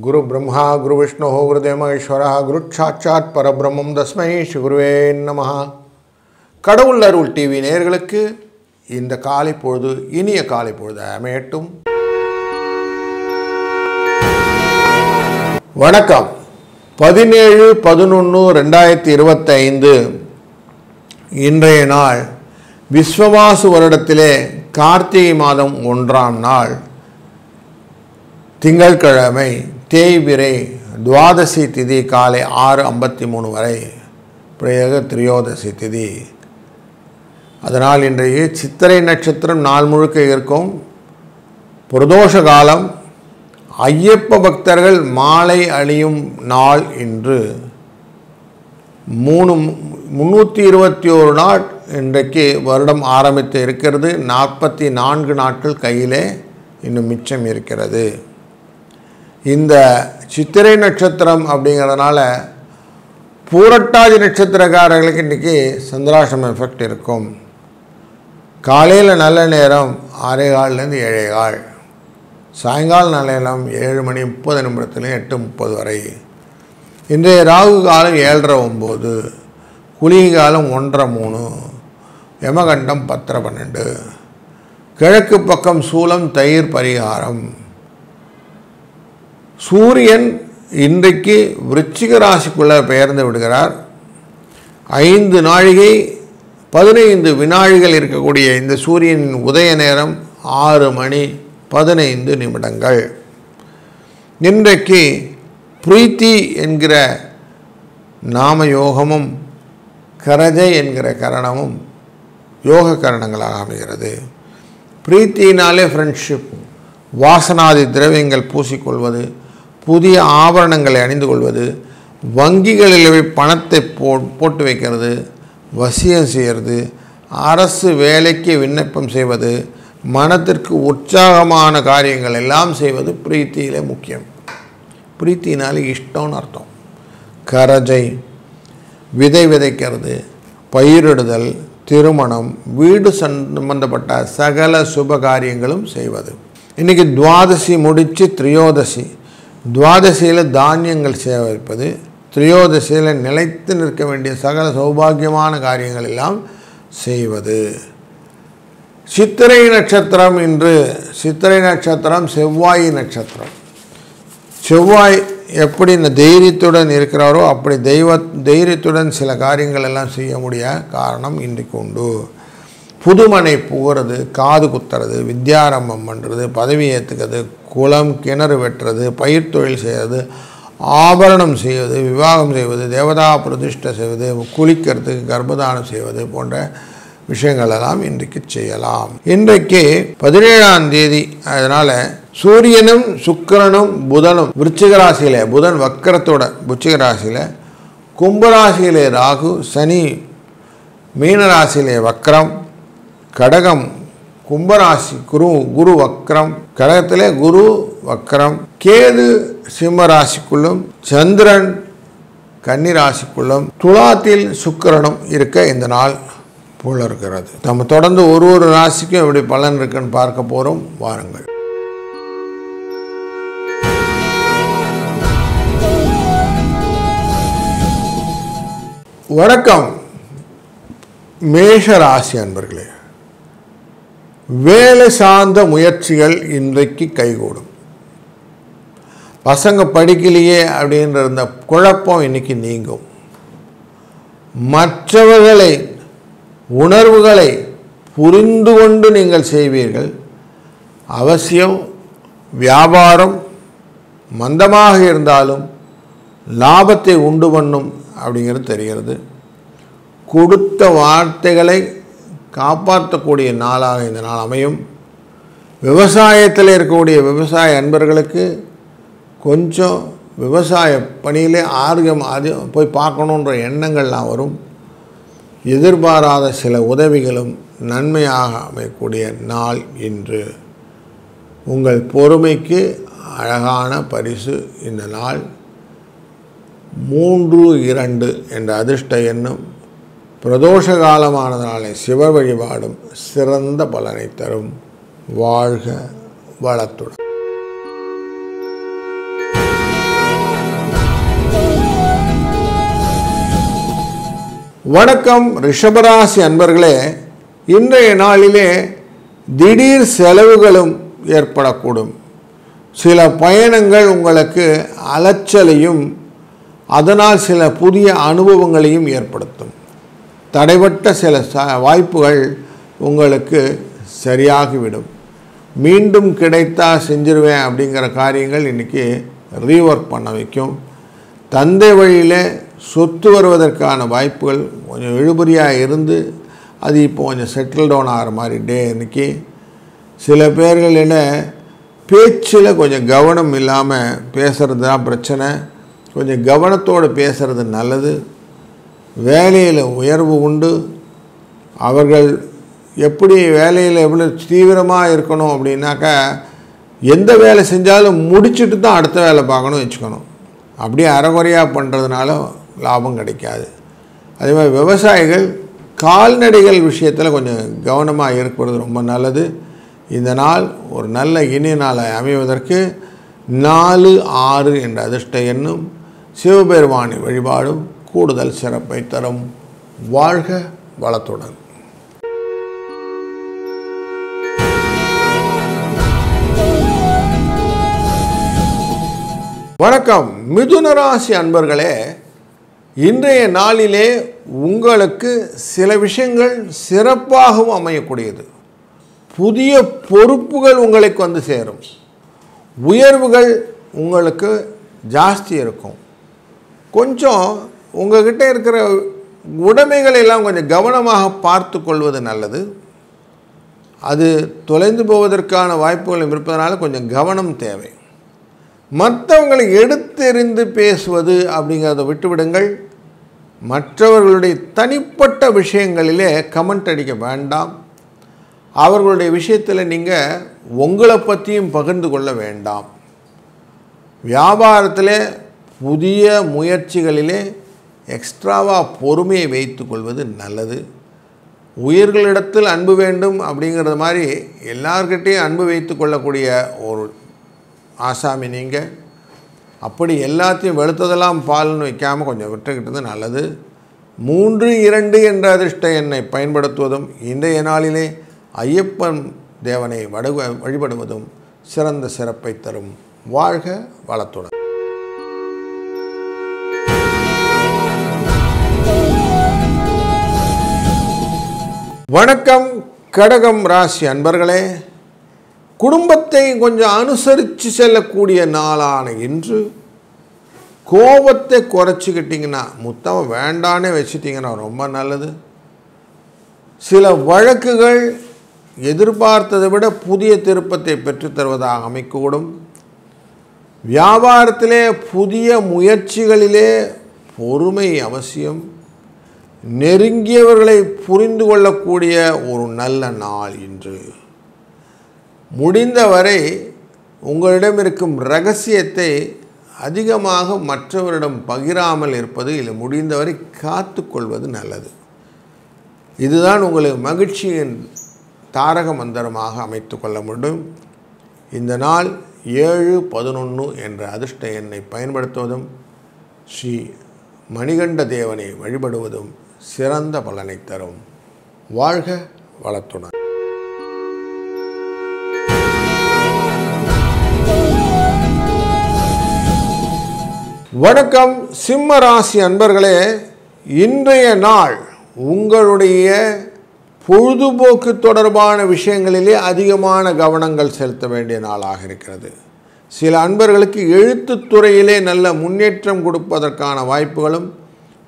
गुरु ब्रह्मा गुरु विष्णु गुरुदेव महेश्वरः गुरु साक्षात् परब्रह्मं तस्मै श्री गुरुवे நமः. கடவுள் அருள் டிவி நேயர்களுக்கு இந்த காலை பொழுது இனிய காலை பொழுது அமையட்டும். வணக்கம். 17/11/2025 இன்றைய நாள் விஸ்வவாசு வருடத்திலே கார்த்திகை மாதம் 1ஆம் நாள் திங்கட்கிழமை தேய்பிறை துவாதசி திதி காலை 6:53 வரை பிரயோக திரியோதசி திதி. அதனால் இன்றைய சித்திரை நட்சத்திரம் நாள் முழுக்க இருக்கும். பிரதோஷ காலம். ஐயப்ப பக்தர்கள் மாலை அணியும் நாள் இன்று. 321 நாள் இன்றைக்கு வருடம் ஆரம்பித்து இருக்கிறது. 44 நாட்கள் கையிலே இன்னும் மிச்சம் இருக்கிறது. இந்த சித்திரை நட்சத்திரம் அப்படிங்கிறதுனால பூரட்டாதி நட்சத்திரக்காரர்களுக்கு இன்றைக்கி சந்திராஷ்டம எஃபெக்ட் இருக்கும். காலையில் நல்ல நேரம் 6:15 7:15, சாயங்காலம் நல்ல நேரம் 7:30 8:30 வரை. இன்றைய ராகு காலம் 7:30 குளிகை காலம் 1:03, யமகண்டம் 10:12. கிழக்கு பக்கம் சூலம் தயிர் பரிகாரம். சூரியன் இன்றைக்கு விருச்சிக ராசிக்குள்ளே பெயர்ந்து விடுகிறார். 5 நாழிகை 15 வினாழிகள் இருக்கக்கூடிய இந்த சூரியனின் உதய நேரம் 6:15. இன்றைக்கு பிரீத்தி என்கிற நாம யோகமும் கரஜை என்கிற கரணமும் யோக கரணங்களாக அமைகிறது. பிரீத்தினாலே ஃப்ரெண்ட்ஷிப், வாசனாதி திரவியங்கள் பூசிக்கொள்வது, புதிய ஆபரணங்களை அணிந்து கொள்வது, வங்கிகளில் பணத்தை போட்டு வைக்கிறது, வசியம் செய்கிறது, அரசு வேலைக்கு விண்ணப்பம் செய்வது, மனத்திற்கு உற்சாகமான காரியங்கள் எல்லாம் செய்வது பிரீத்தியிலே முக்கியம். பிரீத்தினாலே இஷ்டம்னு அர்த்தம். கரஜை விதை விதைக்கிறது, பயிரிடுதல், திருமணம், வீடு சம்பந்தப்பட்ட சகல சுப காரியங்களும் செய்வது. இன்றைக்கி துவாதசி முடித்து திரியோதசி. துவாதசியில் தானியங்கள் சேவிப்பது, திரியோதசியில் நிலைத்து நிற்க வேண்டிய சகல சௌபாகியமான காரியங்கள் எல்லாம் செய்வது. சித்திரை நட்சத்திரம் இன்று. சித்திரை நட்சத்திரம் செவ்வாய் நட்சத்திரம். செவ்வாய் எப்படி இந்த தைரியத்துடன் இருக்கிறாரோ அப்படி தைரியத்துடன் சில காரியங்கள் எல்லாம் செய்ய முடிய காரணம் இன்றைக்கு உண்டு. புதுமனை புகிறது, காது குத்துறது, வித்யாரம்பம் பண்ணுறது, பதவி ஏற்றுக்கிறது, குளம் கிணறு வெட்டுறது, பயிர் தொழில் செய்வது, ஆபரணம் செய்வது, விவாகம் செய்வது, தேவதா பிரதிஷ்டை செய்வது, குளிக்கிறதுக்கு கர்ப்பதானம் செய்வது போன்ற விஷயங்களெல்லாம் இன்றைக்கு செய்யலாம். இன்றைக்கு 17ஆம் தேதி. அதனால் சூரியனும் சுக்கிரனும் புதனும் விருச்சிக ராசியில், புதன் வக்கரத்தோட விருச்சிக ராசியில், கும்பராசியிலே ராகு, சனி மீனராசியிலே வக்கரம், கடகம் கும்பராசி குரு வக்கரம், கடகத்திலே குரு வக்கரம், கேது சிம்ம ராசிக்குள்ளும், சந்திரன் கன்னி ராசிக்குள்ளும், துலாத்தில் சுக்கிரனும் இருக்க இந்த நாள் போல இருக்கிறது. நம்ம தொடர்ந்து ஒரு ராசிக்கும் எப்படி பலன் இருக்குன்னு பார்க்க போகிறோம். வாருங்கள். வணக்கம். மேஷ ராசி அன்பர்களே, வேலை சார்ந்த முயற்சிகள் இன்றைக்கு கைகூடும். பசங்க படிக்கலையே அப்படின்ற இந்த குழப்பம் இன்னைக்கு நீங்கும். மற்றவர்களை உணர்வுகளை புரிந்து கொண்டு நீங்கள் செய்வீர்கள். அவசியம் வியாபாரம் மந்தமாக இருந்தாலும் லாபத்தை உண்டு பண்ணும் அப்படிங்கிறது தெரிகிறது. கொடுத்த வார்த்தைகளை காப்பாற்றக்கூடிய நாளாக இந்த நாள் அமையும். விவசாயத்தில் இருக்கக்கூடிய விவசாய அன்பர்களுக்கு கொஞ்சம் விவசாய பணியிலே ஆர்வம் போய் பார்க்கணுன்ற எண்ணங்கள்லாம் வரும். எதிர்பாராத சில உதவிகளும் நன்மையாக அமையக்கூடிய நாள் இன்று. உங்கள் பொறுமைக்கு அழகான பரிசு இந்த நாள். 3-2 என்ற அதிர்ஷ்ட எண்ணும் பிரதோஷ காலமானதனாலே சிவ வழிபாடும் சிறந்த பலனை தரும். வாழ்க வளத்துடன். வணக்கம் ரிஷபராசி அன்பர்களே, இன்றைய நாளிலே திடீர் செலவுகளும் ஏற்படக்கூடும். சில பயணங்கள் உங்களுக்கு அலைச்சலையும் அதனால் சில புதிய அனுபவங்களையும் ஏற்படுத்தும். தடைபட்ட சில வாய்ப்புகள் உங்களுக்கு சரியாகிவிடும். மீண்டும் கிடைத்தா செஞ்சிருவேன் அப்படிங்கிற காரியங்கள் இன்றைக்கி ரீஒர்க் பண்ண வைக்கும். தந்தை வழியில் சொத்து வருவதற்கான வாய்ப்புகள் கொஞ்சம் இழுபறியாக இருந்து அது இப்போ கொஞ்சம் செட்டில் டவுன் ஆகிற மாதிரி இன்றைக்கி. சில பேர்களில் பேச்சில் கொஞ்சம் கவனம் இல்லாமல் பேசுகிறது தான் பிரச்சனை. கொஞ்சம் கவனத்தோடு பேசுகிறது நல்லது. வேலையில் உயர்வு உண்டு. அவர்கள் எப்படி வேலையில் எவ்வளோ தீவிரமாக இருக்கணும் அப்படின்னாக்கா, எந்த வேலை செஞ்சாலும் முடிச்சுட்டு தான் அடுத்த வேலை பார்க்கணும் வச்சுக்கணும். அப்படியே அரைகுறையாக பண்ணுறதுனால லாபம் கிடைக்காது. அதே மாதிரி விவசாயிகள் கால்நடைகள் விஷயத்தில் கொஞ்சம் கவனமாக இருக்கிறது ரொம்ப நல்லது. இந்த நாள் ஒரு நல்ல இனிய நாளை அமைவதற்கு 4, 6 என்ற அதிர்ஷ்ட எண்ணும் சிவபெருமானை வழிபாடும் கூடுதல் சிறப்பை தரும். வாழ்க வளத்துடன். வணக்கம் மிதுன ராசி அன்பர்களே, இன்றைய நாளிலே உங்களுக்கு சில விஷயங்கள் சிறப்பாகவும் அமையக்கூடியது. புதிய பொறுப்புகள் உங்களுக்கு வந்து சேரும். உயர்வுகள் உங்களுக்கு ஜாஸ்தி இருக்கும். கொஞ்சம் உங்கள்கிட்ட இருக்கிற உடைமைகளை எல்லாம் கொஞ்சம் கவனமாக பார்த்து கொள்வது நல்லது. அது தொலைந்து போவதற்கான வாய்ப்புகளும் இருப்பதனால கொஞ்சம் கவனம் தேவை. மற்றவங்களை எடுத்தெறிந்து பேசுவது அப்படிங்கிறத விட்டுவிடுங்கள். மற்றவர்களுடைய தனிப்பட்ட விஷயங்களிலே கமெண்ட் அடிக்க வேண்டாம். அவர்களுடைய விஷயத்தில் நீங்கள் உங்களை பற்றியும் பகிர்ந்து கொள்ள வேண்டாம். வியாபாரத்தில் புதிய முயற்சிகளிலே எக்ஸ்ட்ராவாக பொறுமையை வைத்து கொள்வது நல்லது. உயிர்களிடத்தில் அன்பு வேண்டும் அப்படிங்கிறது மாதிரி எல்லார்கிட்டையும் அன்பு வைத்து கொள்ளக்கூடிய ஒரு ஆசாமி நீங்கள். அப்படி எல்லாத்தையும் வெளுத்ததெல்லாம் பால்னு வைக்காமல் கொஞ்சம் விட்டுக்கிட்டது நல்லது. 3, 2 என்ற அதிர்ஷ்ட எண்ணை பயன்படுத்துவதும் இன்றைய நாளிலே ஐயப்பன் தேவனை வழிபடுவதும் சிறந்த சிறப்பை தரும். வாழ்க வளத்துடன். வணக்கம் கடகம் ராசி அன்பர்களே, குடும்பத்தை கொஞ்சம் அனுசரித்து செல்லக்கூடிய நாளான இன்று கோபத்தை குறைச்சிக்கிட்டிங்கன்னா, முத்தம் வேண்டானே வச்சுட்டிங்கன்னா ரொம்ப நல்லது. சில வழக்குகள் எதிர்பார்த்ததை விட புதிய திருப்பத்தை பெற்றுத்தருவதாக அமைக்கக்கூடும். வியாபாரத்திலே புதிய முயற்சிகளிலே பொறுமை அவசியம். நெருங்கியவர்களை புரிந்து கொள்ளக்கூடிய ஒரு நல்ல நாள் இன்று. முடிந்தவரை உங்களிடம் இருக்கும் இரகசியத்தை அதிகமாக மற்றவரிடம் பகிராமல் இருப்பது, இல்லை முடிந்தவரை காத்து கொள்வது நல்லது. இதுதான் உங்களுக்கு மகிழ்ச்சியின் தாரக மந்திரமாக அமைத்து கொள்ள முடியும். இந்த நாள் 7, 11 என்ற அதிர்ஷ்ட எண்ணை பயன்படுத்துவதும் ஸ்ரீ மணிகண்ட தேவனை வழிபடுவதும் சிறந்த பலனை தரும். வாழ்க வளத்துடன். வணக்கம் சிம்ம ராசி அன்பர்களே, இன்றைய நாள் உங்களுடைய பொழுதுபோக்கு தொடர்பான விஷயங்களிலே அதிகமான கவனங்கள் செலுத்த வேண்டிய நாளாக இருக்கிறது. சில அன்பர்களுக்கு எழுத்துத்துறையிலே நல்ல முன்னேற்றம் கொடுப்பதற்கான வாய்ப்புகளும்,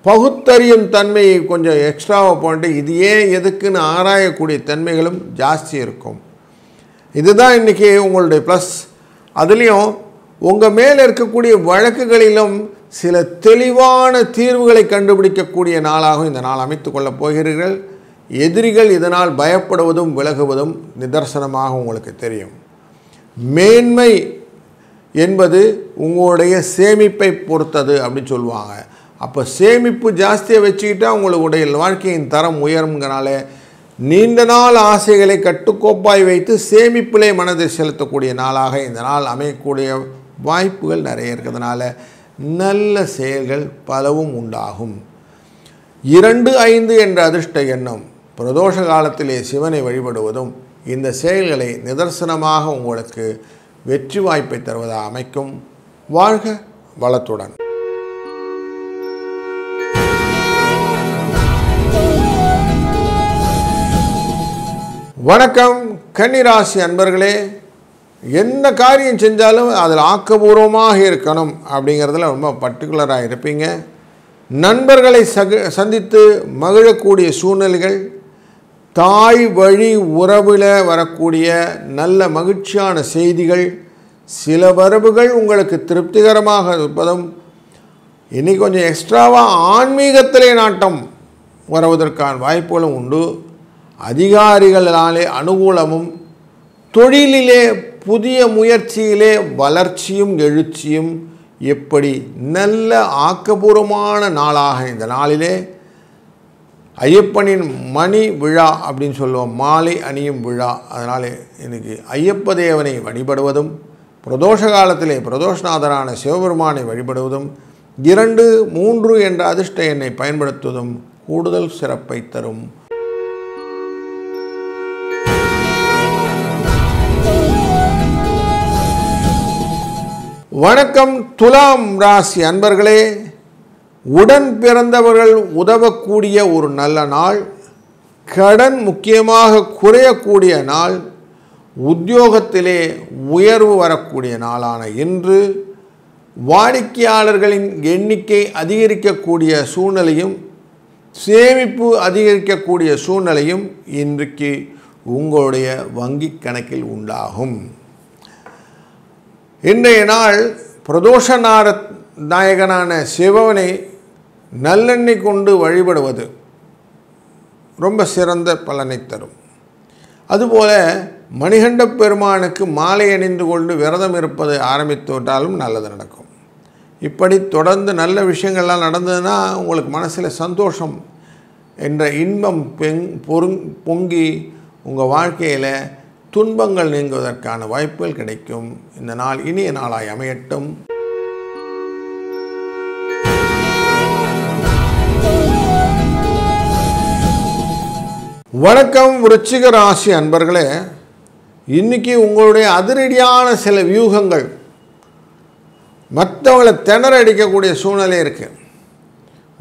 பகுத்தறியும் தன்மையை கொஞ்சம் எக்ஸ்ட்ராவாக போட்டு இது ஏன் எதுக்குன்னு ஆராயக்கூடிய தன்மைகளும் ஜாஸ்தி இருக்கும். இதுதான் இன்றைக்கி உங்களுடைய ப்ளஸ். அதுலேயும் உங்கள் மேலே இருக்கக்கூடிய வழக்குகளிலும் சில தெளிவான தீர்வுகளை கண்டுபிடிக்கக்கூடிய நாளாகவும் இந்த நாள் அமைத்து கொள்ளப் போகிறீர்கள். எதிரிகள் இதனால் பயப்படுவதும் விலகுவதும் நிதர்சனமாக உங்களுக்கு தெரியும். மேன்மை என்பது உங்களுடைய சேமிப்பை பொறுத்தது அப்படின்னு சொல்லுவாங்க. அப்போ சேமிப்பு ஜாஸ்தியாக வச்சுக்கிட்டால் உங்களுடைய வாழ்க்கையின் தரம் உயருங்கிறனால நீண்ட நாள் ஆசைகளை கட்டுக்கோப்பாய் வைத்து சேமிப்பிலே மனதை செலுத்தக்கூடிய நாளாக இந்த நாள் அமையக்கூடிய வாய்ப்புகள் நிறைய இருக்கிறதுனால நல்ல செயல்கள் பலவும் உண்டாகும். 2, 5 என்ற அதிர்ஷ்ட எண்ணம். பிரதோஷ காலத்திலே சிவனை வழிபடுவதும் இந்த செயல்களை நிதர்சனமாக உங்களுக்கு வெற்றி வாய்ப்பை தருவதாக அமைக்கும். வாழ்க வளத்துடன். வணக்கம் கன்னிராசி அன்பர்களே. என்ன காரியம் செஞ்சாலும் அதில் ஆக்கபூர்வமாக இருக்கணும் அப்படிங்கிறதுல ரொம்ப பர்டிகுலராக இருப்பீங்க. நண்பர்களை சந்தித்து மகிழக்கூடிய சூழ்நிலைகள், தாய் வழி உறவில் வரக்கூடிய நல்ல மகிழ்ச்சியான செய்திகள், சில வரவுகள் உங்களுக்கு திருப்திகரமாக இருப்பதும், இன்றைக்கி கொஞ்சம் எக்ஸ்ட்ராவாக ஆன்மீகத்திலே நாட்டம் வருவதற்கான வாய்ப்புகளும் உண்டு. அதிகாரிகளாலே அனுகூலமும், தொழிலிலே புதிய முயற்சியிலே வளர்ச்சியும் எழுச்சியும், எப்படி நல்ல ஆக்கபூர்வமான நாளாக இந்த நாளிலே ஐயப்பனின் மணி விழா அப்படின்னு சொல்லுவோம், மாலை அணியும் விழா. அதனால் இன்றைக்கி ஐயப்ப தேவனை வழிபடுவதும், பிரதோஷ காலத்திலே பிரதோஷநாதரான சிவபெருமானை வழிபடுவதும், 2, 3 என்ற அதிர்ஷ்ட எண்ணை பயன்படுத்துவதும் கூடுதல் சிறப்பை தரும். வணக்கம் துலாம் ராசி அன்பர்களே. உடன் பிறந்தவர்கள் உதவக்கூடிய ஒரு நல்ல நாள், கடன் முக்கியமாக குறையக்கூடிய நாள், உத்தியோகத்திலே உயர்வு வரக்கூடிய நாளான இன்று வாடிக்கையாளர்களின் எண்ணிக்கை அதிகரிக்கக்கூடிய சூழ்நிலையும், சேமிப்பு அதிகரிக்கக்கூடிய சூழ்நிலையும் இன்றைக்கு உங்களுடைய வங்கி கணக்கில் உண்டாகும். இன்றைய நாள் பிரதோஷ நாயகனான சிவனை நல்லெண்ணெய் கொண்டு வழிபடுவது ரொம்ப சிறந்த பலனை தரும். அதுபோல் மணிகண்ட பெருமானுக்கு மாலை அணிந்து கொண்டு விரதம் இருப்பது ஆரம்பித்து விட்டாலும் நல்லது நடக்கும். இப்படி தொடர்ந்து நல்ல விஷயங்கள்லாம் நடந்ததுன்னா உங்களுக்கு மனசில் சந்தோஷம் என்ற இன்பம் பொங்கி உங்கள் வாழ்க்கையில் துன்பங்கள் நீங்குவதற்கான வாய்ப்புகள் கிடைக்கும். இந்த நாள் இனிய நாளாய் அமையட்டும். வணக்கம் விருச்சிக ராசி அன்பர்களே. இன்றைக்கி உங்களுடைய அதிரடியான சில வியூகங்கள் மற்றவங்களை திணற அடிக்கக்கூடிய சூழ்நிலை இருக்குது.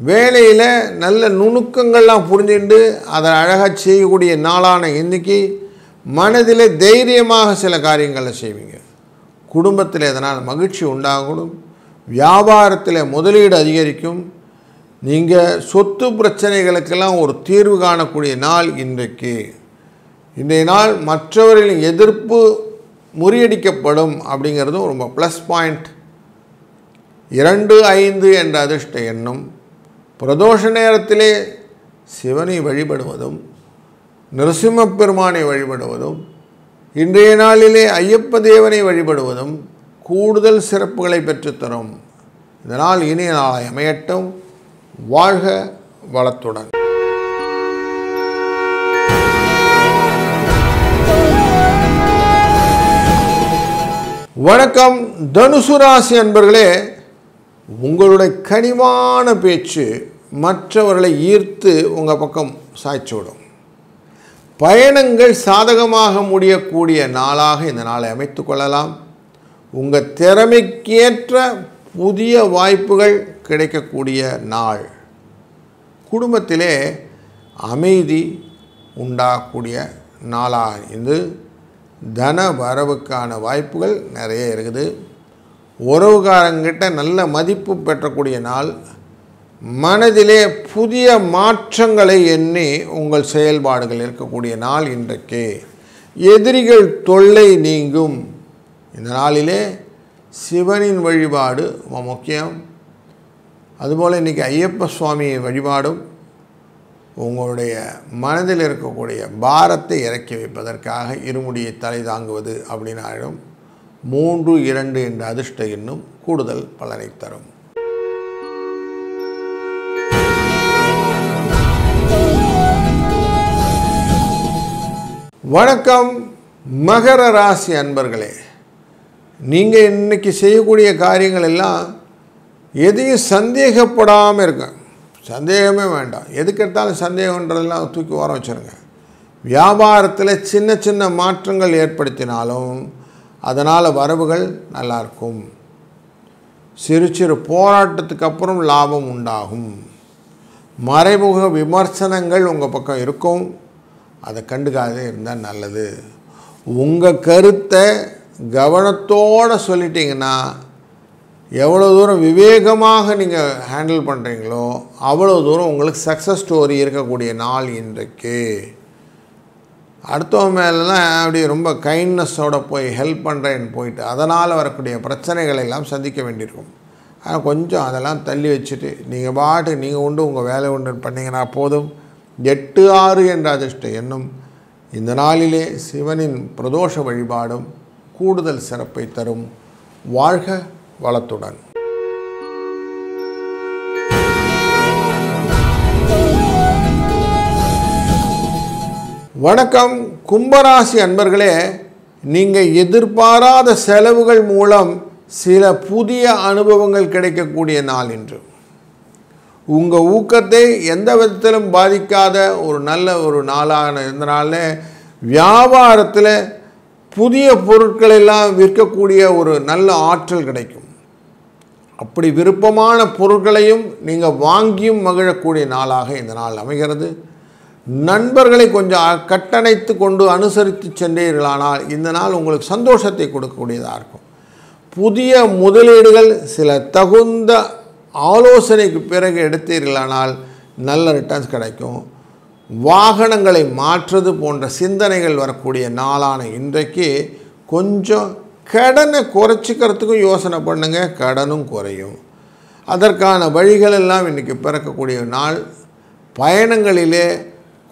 வேலையில் நல்ல நுணுக்கங்கள்லாம் புரிஞ்சுட்டு அதை அழகாக செய்யக்கூடிய நாளான இன்றைக்கி மனதில் தைரியமாக சில காரியங்களை செய்வீங்க. குடும்பத்தில் எதனால் மகிழ்ச்சி உண்டாகணும். வியாபாரத்தில் முதலீடு அதிகரிக்கும். நீங்கள் சொத்து பிரச்சனைகளுக்கெல்லாம் ஒரு தீர்வு காணக்கூடிய நாள் இன்றைக்கு. இன்றைய நாள் மற்றவர்களின் எதிர்ப்பு முறியடிக்கப்படும் அப்படிங்கிறதும் ரொம்ப ப்ளஸ் பாயிண்ட். 2, 5 என்ற அதிர்ஷ்ட எண்ணும். பிரதோஷ நேரத்திலே சிவனை வழிபடுவதும், நரசிம்ம பெருமானை வழிபடுவதும், இன்றைய நாளிலே ஐயப்ப தேவனை வழிபடுவதும் கூடுதல் சிறப்புகளை பெற்றுத்தரும். இதனால் இனிய நாளாய் அமையட்டும். வாழ்க வளத்துடன். வணக்கம் தனுசு ராசி அன்பர்களே. உங்களுடைய கனிவான பேச்சு மற்றவர்களை ஈர்த்து உங்கள் பக்கம் சாய்ச்சி விடும். பயணங்கள் சாதகமாக முடியக்கூடிய நாளாக இந்த நாளை அமைத்து கொள்ளலாம். உங்கள் திறமைக்கேற்ற புதிய வாய்ப்புகள் கிடைக்கக்கூடிய நாள். குடும்பத்திலே அமைதி உண்டாகக்கூடிய நாளாக இது தன வரவுக்கான வாய்ப்புகள் நிறைய இருக்குது. உறவுகாரங்கிட்ட நல்ல மதிப்பு பெற்றக்கூடிய நாள். மனதிலே புதிய மாற்றங்களை எண்ணி உங்கள் செயல்பாடுகள் இருக்கக்கூடிய நாள் இன்றைக்கு. எதிரிகள் தொல்லை நீங்கும். இந்த நாளிலே சிவனின் வழிபாடு முக்கியம். அதுபோல் இன்றைக்கி ஐயப்ப சுவாமியை வழிபாடும் உங்களுடைய மனதில் இருக்கக்கூடிய பாரத்தை இறக்கி வைப்பதற்காக இருமுடியை தலை தாங்குவது அப்படின்னு ஆயிடும். 3, 2 என்ற அதிர்ஷ்ட எண்ணும் கூடுதல் பலனை தரும். வணக்கம் மகர ராசி அன்பர்களே. நீங்கள் இன்றைக்கி செய்யக்கூடிய காரியங்கள் எல்லாம் எதையும் சந்தேகப்படாமல் இருக்க. சந்தேகமே வேண்டாம். எதுக்கு எடுத்தாலும் சந்தேகன்றதெல்லாம் தூக்கி ஓரம் வச்சுருங்க. வியாபாரத்தில் சின்ன சின்ன மாற்றங்கள் ஏற்படுத்தினாலும் அதனால் வரவுகள் நல்லாயிருக்கும். சிறு சிறு போராட்டத்துக்கு அப்புறம் லாபம் உண்டாகும். மறைமுக விமர்சனங்கள் உங்கள் பக்கம் இருக்கும், அதை கண்டுக்காதே இருந்தால் நல்லது. உங்கள் கருத்தை கவனத்தோடு சொல்லிட்டீங்கன்னா எவ்வளோ தூரம் விவேகமாக நீங்கள் ஹேண்டில் பண்ணுறீங்களோ அவ்வளோ தூரம் உங்களுக்கு சக்ஸஸ் ஸ்டோரி இருக்கக்கூடிய நாள் இன்றைக்கு. அடுத்தவங்க மேலாம் அப்படி ரொம்ப கைண்ட்னஸோடு போய் ஹெல்ப் பண்ணுறேன்னு போயிட்டு அதனால் வரக்கூடிய பிரச்சனைகளை எல்லாம் சந்திக்க வேண்டியிருக்கும். ஆனால் கொஞ்சம் அதெல்லாம் தள்ளி வச்சுட்டு நீங்கள் பாட்டு நீங்கள் உண்டு உங்கள் வேலை உண்டு பண்ணிங்கன்னா போதும். 8-6 என்ற அதிர்ஷ்ட எண்ணும் இந்த நாளிலே சிவனின் பிரதோஷ வழிபாடும் கூடுதல் சிறப்பை தரும். வாழ்க வளத்துடன். வணக்கம் கும்பராசி அன்பர்களே, நீங்கள் எதிர்பாராத செலவுகள் மூலம் சில புதிய அனுபவங்கள் கிடைக்கக்கூடிய நாள் இன்று. உங்கள் ஊக்கத்தை எந்த விதத்திலும் பாதிக்காத ஒரு நல்ல ஒரு நாளாக இருந்தனால வியாபாரத்தில் புதிய பொருட்களெல்லாம் விற்கக்கூடிய ஒரு நல்ல ஆற்றல் கிடைக்கும். அப்படி விருப்பமான பொருட்களையும் நீங்கள் வாங்கியும் மகிழக்கூடிய நாளாக இந்த நாள் அமைகிறது. நண்பர்களை கொஞ்சம் கட்டணைத்து கொண்டு அனுசரித்து சென்றீர்களானால் இந்த நாள் உங்களுக்கு சந்தோஷத்தை கொடுக்கக்கூடியதாக இருக்கும். புதிய முதலீடுகள் சில தகுந்த ஆலோசனைக்கு பிறகு எடுத்தீர்களானால் நல்ல ரிட்டர்ன்ஸ் கிடைக்கும். வாகனங்களை மாற்றுவது போன்ற சிந்தனைகள் வரக்கூடிய நாளான இன்றைக்கு கொஞ்சம் கடனை குறைச்சிக்கிறதுக்கும் யோசனை பண்ணுங்கள், கடனும் குறையும். அதற்கான வழிகள் எல்லாம் இன்றைக்கி பிறக்கக்கூடிய நாள். பயணங்களிலே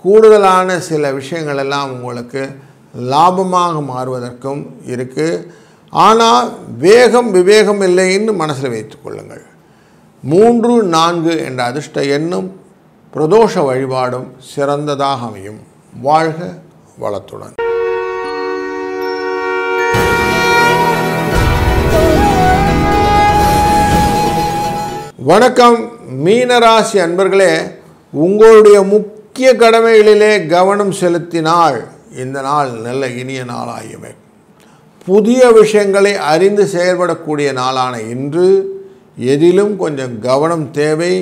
கூடுதலான சில விஷயங்கள் எல்லாம் உங்களுக்கு லாபமாக மாறுவதற்கும் இருக்குது. ஆனால் வேகம் விவேகம் இல்லைன்னு மனசில் வைத்துக்கொள்ளுங்கள். 3-4 என்ற அதிர்ஷ்ட எண்ணும் பிரதோஷ வழிபாடும் சிறந்ததாக அமையும். வாழ்க வளத்துடன். வணக்கம் மீனராசி அன்பர்களே, உங்களுடைய முக்கிய கடமைகளிலே கவனம் செலுத்தினால் இந்த நாள் நல்ல இனிய நாளாயுமே. புதிய விஷயங்களை அறிந்து செயல்படக்கூடிய நாளான இன்று எதிலும் கொஞ்சம் கவனம் தேவை.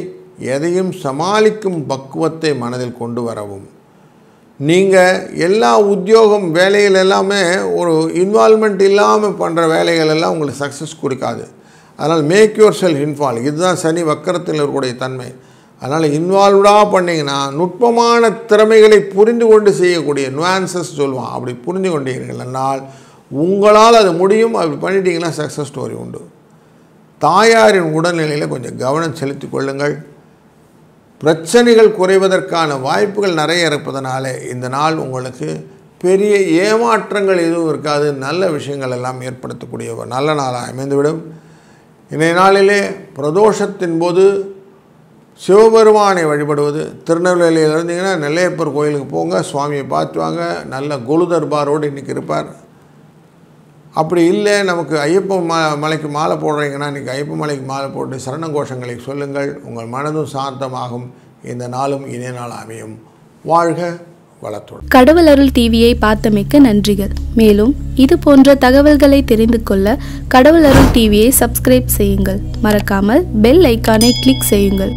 எதையும் சமாளிக்கும் பக்குவத்தை மனதில் கொண்டு வரவும். நீங்கள் எல்லா உத்தியோகம் வேலைகள் எல்லாமே ஒரு இன்வால்மெண்ட் இல்லாமல் பண்ணுற வேலைகள் எல்லாம் உங்களுக்கு சக்ஸஸ் கொடுக்காது. அதனால் மேக் யுவர் செல்ஃப் இன்வால்வ். இதுதான் சனி வக்கரத்தில் இருக்கக்கூடிய தன்மை. அதனால் இன்வால்வ்டாக பண்ணிங்கன்னா நுட்பமான திறமைகளை புரிந்து கொண்டு செய்யக்கூடிய நுவான்சஸ் சொல்லுவான். அப்படி புரிந்து கொண்டீர்கள்னால் உங்களால் அது முடியும். அப்படி பண்ணிட்டீங்கன்னா சக்ஸஸ் ஸ்டோரி உண்டு. தாயாரின் உடல்நிலையில் கொஞ்சம் கவனம் செலுத்தி கொள்ளுங்கள். பிரச்சனைகள் குறைவதற்கான வாய்ப்புகள் நிறைய இருப்பதனால இந்த நாள் உங்களுக்கு பெரிய ஏமாற்றங்கள் எதுவும் இருக்காது. நல்ல விஷயங்கள் எல்லாம் ஏற்படுத்தக்கூடிய ஒரு நல்ல நாளாக அமைந்துவிடும். இன்றைய நாளிலே பிரதோஷத்தின் போது சிவபெருமானை வழிபடுவது. திருநெல்வேலியில் இருந்தீங்கன்னா நெல்லையப்பர் கோயிலுக்கு போங்க, சுவாமியை பார்த்து வாங்க. நல்ல கொலு தர்பாரோடு இன்றைக்கி இருப்பார். அப்படி இல்லை நமக்கு ஐயப்ப மலைக்கு மாலை போடுறீங்கன்னா இன்றைக்கி ஐயப்ப மலைக்கு மாலை போட்டு சரண கோஷங்களை சொல்லுங்கள். உங்கள் மனதும் சாந்தமாகும். இந்த நாளும் இனிய நாள் அமையும். வாழ்க வளத்துடன். கடவுள் அருள் டிவியை பார்த்தமைக்கு நன்றிகள். மேலும் இது போன்ற தகவல்களை தெரிந்து கொள்ள கடவுள் அருள் டிவியை சப்ஸ்கிரைப் செய்யுங்கள். மறக்காமல் பெல் ஐக்கானை கிளிக் செய்யுங்கள்.